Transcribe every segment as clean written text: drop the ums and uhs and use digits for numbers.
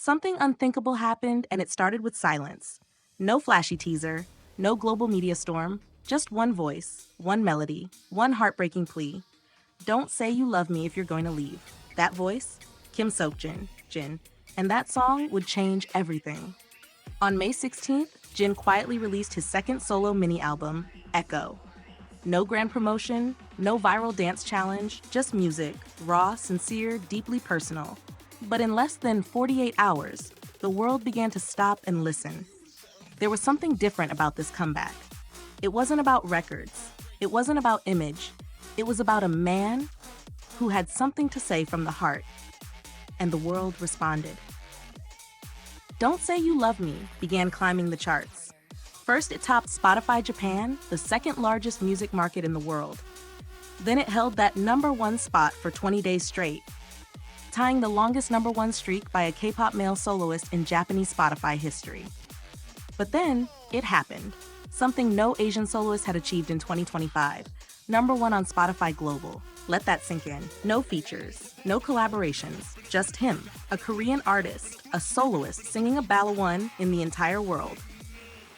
Something unthinkable happened, and it started with silence. No flashy teaser, no global media storm, just one voice, one melody, one heartbreaking plea. Don't say you love me if you're going to leave. That voice? Kim Seokjin, Jin. And that song would change everything. On May 16th, Jin quietly released his second solo mini-album, Echo. No grand promotion, no viral dance challenge, just music, raw, sincere, deeply personal. But in less than 48 hours, the world began to stop and listen. There was something different about this comeback. It wasn't about records. It wasn't about image. It was about a man who had something to say from the heart. And the world responded. Don't Say You Love Me began climbing the charts. First, it topped Spotify Japan, the second largest music market in the world. Then it held that #1 spot for 20 days straight, tying the longest #1 streak by a K-pop male soloist in Japanese Spotify history. But then, it happened. Something no Asian soloist had achieved in 2025. #1 on Spotify Global. Let that sink in. No features, no collaborations, just him, a Korean artist, a soloist singing a ballad in the entire world.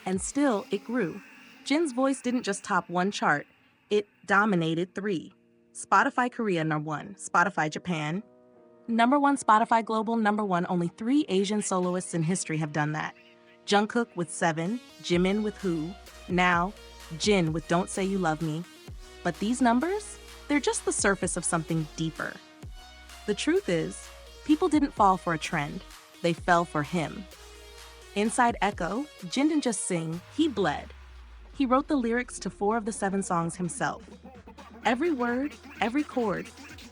And still, it grew. Jin's voice didn't just top one chart, it dominated 3. Spotify Korea #1, Spotify Japan, #1 Spotify Global, #1. Only 3 Asian soloists in history have done that. Jungkook with 7, Jimin with Who, now Jin with Don't Say You Love Me. But these numbers, they're just the surface of something deeper. The truth is, people didn't fall for a trend, they fell for him. Inside Echo, Jin didn't just sing, he bled. He wrote the lyrics to 4 of the 7 songs himself. Every word, every chord,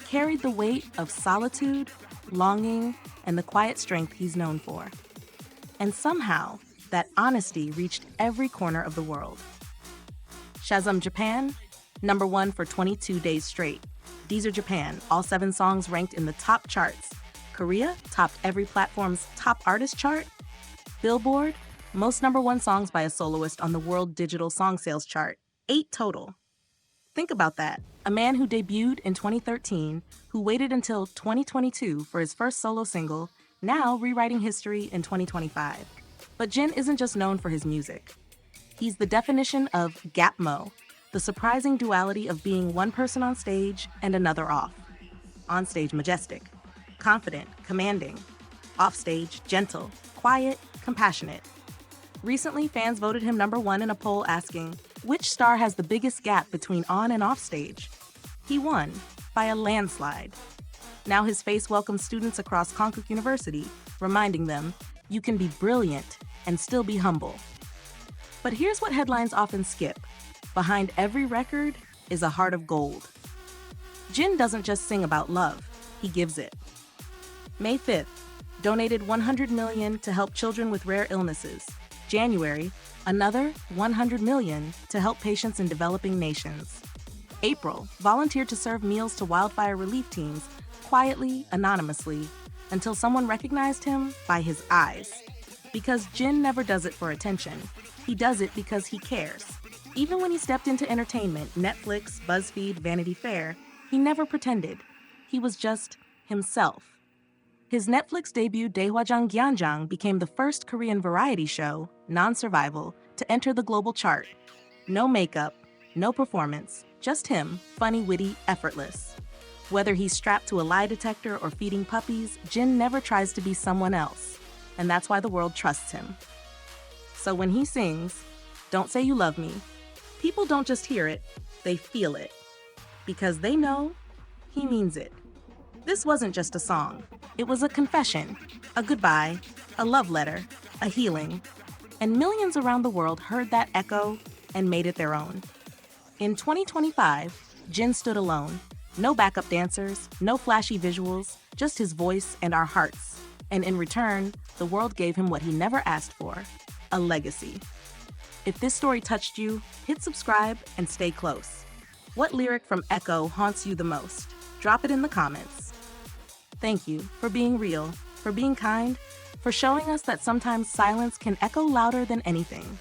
carried the weight of solitude, longing, and the quiet strength he's known for. And somehow, that honesty reached every corner of the world. Shazam Japan, #1 for 22 days straight. Deezer Japan, all 7 songs ranked in the top charts. Korea topped every platform's top artist chart. Billboard, most #1 songs by a soloist on the World Digital Song Sales chart, 8 total. Think about that. A man who debuted in 2013, who waited until 2022 for his first solo single, now rewriting history in 2025. But Jin isn't just known for his music. He's the definition of gapmo, the surprising duality of being one person on stage and another off. On stage, majestic, confident, commanding. Off stage, gentle, quiet, compassionate. Recently, fans voted him #1 in a poll asking, which star has the biggest gap between on and off stage? He won, by a landslide. Now his face welcomes students across Konkuk University, reminding them, you can be brilliant and still be humble. But here's what headlines often skip. Behind every record is a heart of gold. Jin doesn't just sing about love, he gives it. May 5th, donated $100 million to help children with rare illnesses. January, another $100 million to help patients in developing nations. April, volunteered to serve meals to wildfire relief teams, quietly, anonymously, until someone recognized him by his eyes. Because Jin never does it for attention, he does it because he cares. Even when he stepped into entertainment, Netflix, BuzzFeed, Vanity Fair, he never pretended. He was just himself. His Netflix debut Daehwajang Gyeonjang became the first Korean variety show, non-survival, to enter the global chart. No makeup, no performance, just him, funny, witty, effortless. Whether he's strapped to a lie detector or feeding puppies, Jin never tries to be someone else. And that's why the world trusts him. So when he sings, Don't Say You Love Me, people don't just hear it, they feel it. Because they know he means it. This wasn't just a song. It was a confession, a goodbye, a love letter, a healing. And millions around the world heard that echo and made it their own. In 2025, Jin stood alone. No backup dancers, no flashy visuals, just his voice and our hearts. And in return, the world gave him what he never asked for, a legacy. If this story touched you, hit subscribe and stay close. What lyric from Echo haunts you the most? Drop it in the comments. Thank you for being real, for being kind, for showing us that sometimes silence can echo louder than anything.